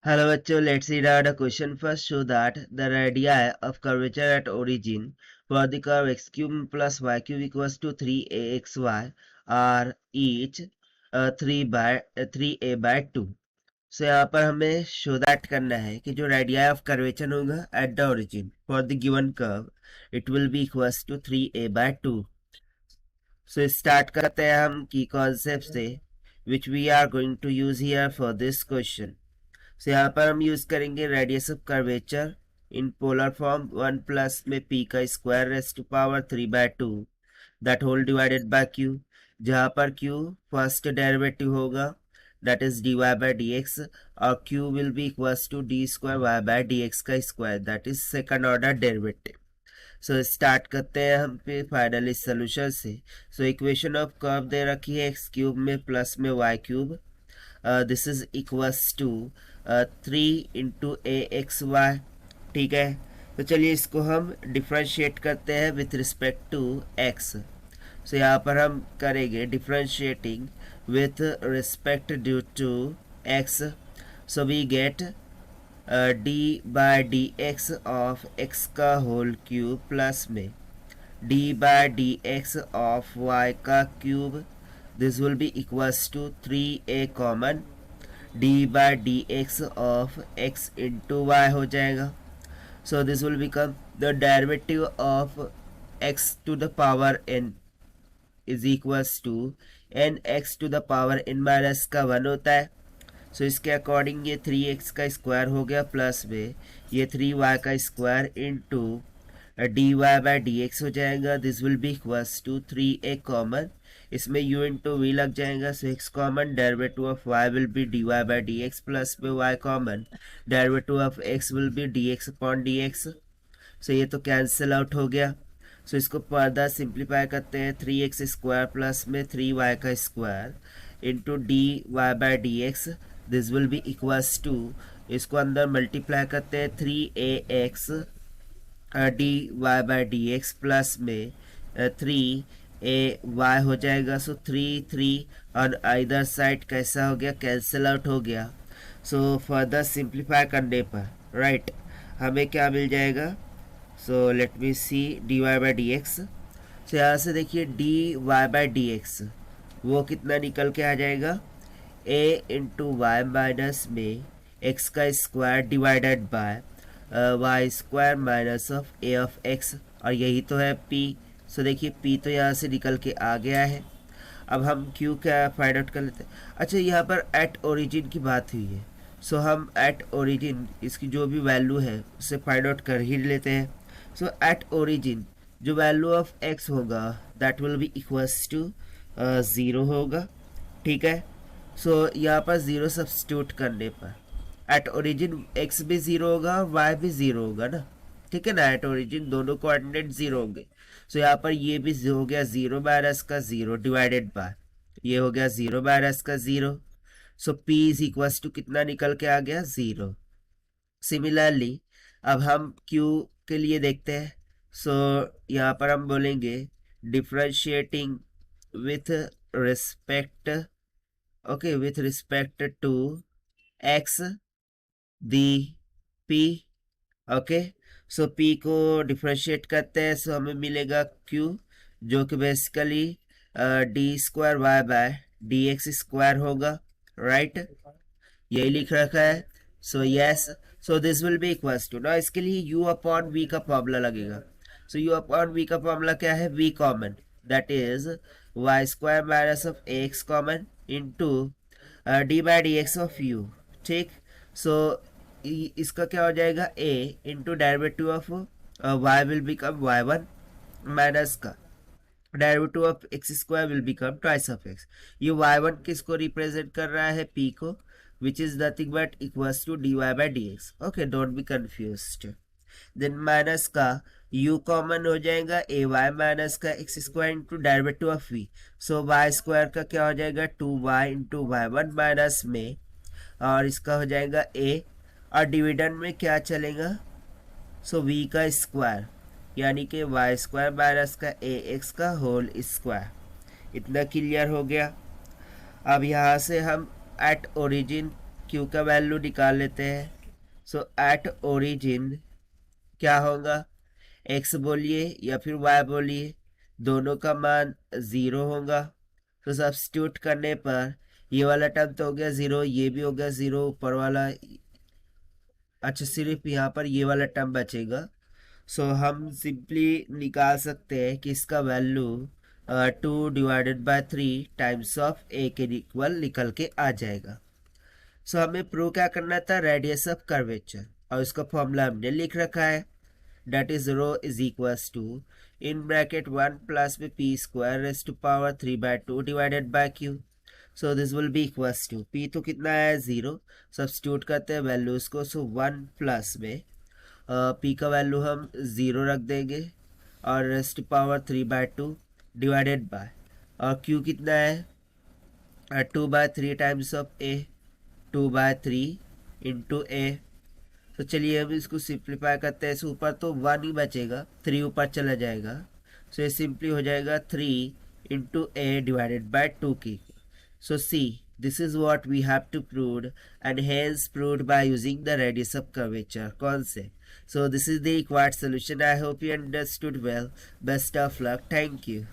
Hello बच्चों, let's read out the question first. Show that the radii of curvature at origin for the curve x cube plus y cube equals to 3axy are each 3a by 2. So यहाँ पर हमें show that करना है कि जो radii of curvature होगा at the origin for the given curve it will be equals to 3a by 2. So start करते हैं हम key concepts से which we are going to use here for this question. So यहाँ पर हम use करेंगे radius of curvature in polar form 1 plus में p का square raise to power 3/2 that whole divided by q, जहाँ पर q first derivative होगा that is dy by dx और q will be equals to d square y by dx का square that is second order derivative. So start करते हैं हम पे finally solution से. सो इक्वेशन ऑफ कर्व दे रखी है एक्स क्यूब में प्लस में y cube. This is equals to 3 into a x y. ठीक है, तो चलिए इसको हम डिफ्रेंशिएट करते हैं with respect to x. So यहाँ पर हम करेंगे differentiating with respect due to x. So we get d by d x of x का होल क्यूब प्लस में d by d x of y का cube. This will be equals to 3a common d by dx of x into y हो जाएगा. So this will become the derivative of x to the power n is equals to n x to the power n minus का 1 होता है. So इसके according ये 3x का square हो गया प्लस में ये 3y का square into dy by dx हो जाएगा. This will be equals to 3a common, इसमें u इंटू वी लग जाएगा. So x common derivative of y will be dy by dx plus में y common derivative of x will be dx upon dx. So ये तो cancel out हो गया. सो इसको further simplify करते हैं 3x स्क्वायर प्लस में 3y का square into dy by dx. This will be equals to, इसको अंदर मल्टीप्लाई करते हैं 3ax dy by dx plus में 3ay हो जाएगा. सो 3 और इधर साइड कैसा हो गया, कैंसिल आउट हो गया. सो फर्दर सिंप्लीफाई करने पर राइट हमें क्या मिल जाएगा. So let me C dy by dx. सो यहाँ से देखिए dy बाय dx वो कितना निकल के आ जाएगा a इंटू वाई माइनस में x का square divided by y square minus of a of x, और यही तो है p. सो देखिए p तो यहाँ से निकल के आ गया है. अब हम q क्या फाइंड आउट कर लेते हैं. अच्छा, यहाँ पर एट ओरिजिन की बात हुई है. सो हम एट ओरिजिन इसकी जो भी वैल्यू है उसे फाइंड आउट कर ही लेते हैं. सो एट ओरिजिन जो वैल्यू ऑफ x होगा that will be equals to 0 होगा. ठीक है, सो यहाँ पर 0 सब्स्टिट्यूट करने पर एट ओरिजिन x भी 0 होगा y भी 0 होगा ना. ठीक है ना, एट ओरिजिन दोनों कोऑर्डिनेट 0 होंगे. सो यहाँ पर ये भी हो गया 0 माइनस का 0 डिवाइडेड बाय ये हो गया 0 माइनस का 0. सो p इज इक्वल्स टू कितना निकल के आ गया 0. सिमिलरली अब हम q के लिए देखते हैं. सो यहाँ पर हम बोलेंगे differentiating with respect okay with respect to x the p. Okay, so p को डिफ्रेंशिएट करते हैं. सो हमें मिलेगा q जो कि basically d square y by d x square होगा. राइट, यही लिख रखा है. So yes, so this will be equals to, ना इसके लिए u अपॉन v का फॉर्मूला लगेगा. सो u अपॉन v का फॉर्मूला क्या है, v common that is why square minus of A X common into D by D x of u. ठीक, so इसका क्या हो जाएगा a into derivative of y will become y1 minus का derivative of X square will become twice of x. ये y1 किसको represent कर रहा है, p को, which is nothing but equals to dy by dx. Okay, don't be confused. Then minus का u common हो जाएगा a y माइनस का x square into derivative of v. So y square का क्या हो जाएगा 2y इंटू y1 माइनस में, और इसका हो जाएगा a, और डिविडेंड में क्या चलेगा. सो v का स्क्वायर यानी कि वाई स्क्वायर माइनस का ए एक्स का होल स्क्वायर. इतना क्लियर हो गया. अब यहाँ से हम एट ओरिजिन क्यू का वैल्यू निकाल लेते हैं। सो एट ओरिजिन क्या होगा, एक्स बोलिए या फिर वाई बोलिए, दोनों का मान 0 होगा। तो सब्स्टिट्यूट करने पर ये वाला टर्म तो हो गया 0, ये भी हो गया 0, ऊपर वाला, अच्छा सिर्फ यहाँ पर ये वाला टर्म बचेगा। सो हम सिंपली निकाल सकते हैं कि इसका वैल्यू 2/3 टाइम्स ऑफ ए के इक्वल निकल के आ जाएगा। सो हमें प्रूव क्या करना था, रेडियस ऑफ कर्वेचर, और इसका फॉर्मूला हमने लिख रखा है, that is rho is equals to in bracket 1 plus में p square raised to power 3/2 divided by q. So this will be equals to p तो कितना है 0, सब्स्टिट्यूट करते हैं वैल्यूज को। सो 1 प्लस में p का वैल्यू हम 0 रख देंगे और rest to power 3/2 divided by, और q कितना है 2/3 times of a, 2/3 into a। तो चलिए हम इसको सिंप्लीफाई करते हैं। इस ऊपर तो 1 ही बचेगा, 3 ऊपर चला जाएगा। सो ये सिंपली हो जाएगा 3 इंटू ए डिवाइडेड बाय 2 की। So see this is what we have to prove and hence proved by using the radius of curvature concept. So this is the required solution. I hope you understood well. Best of luck. Thank you.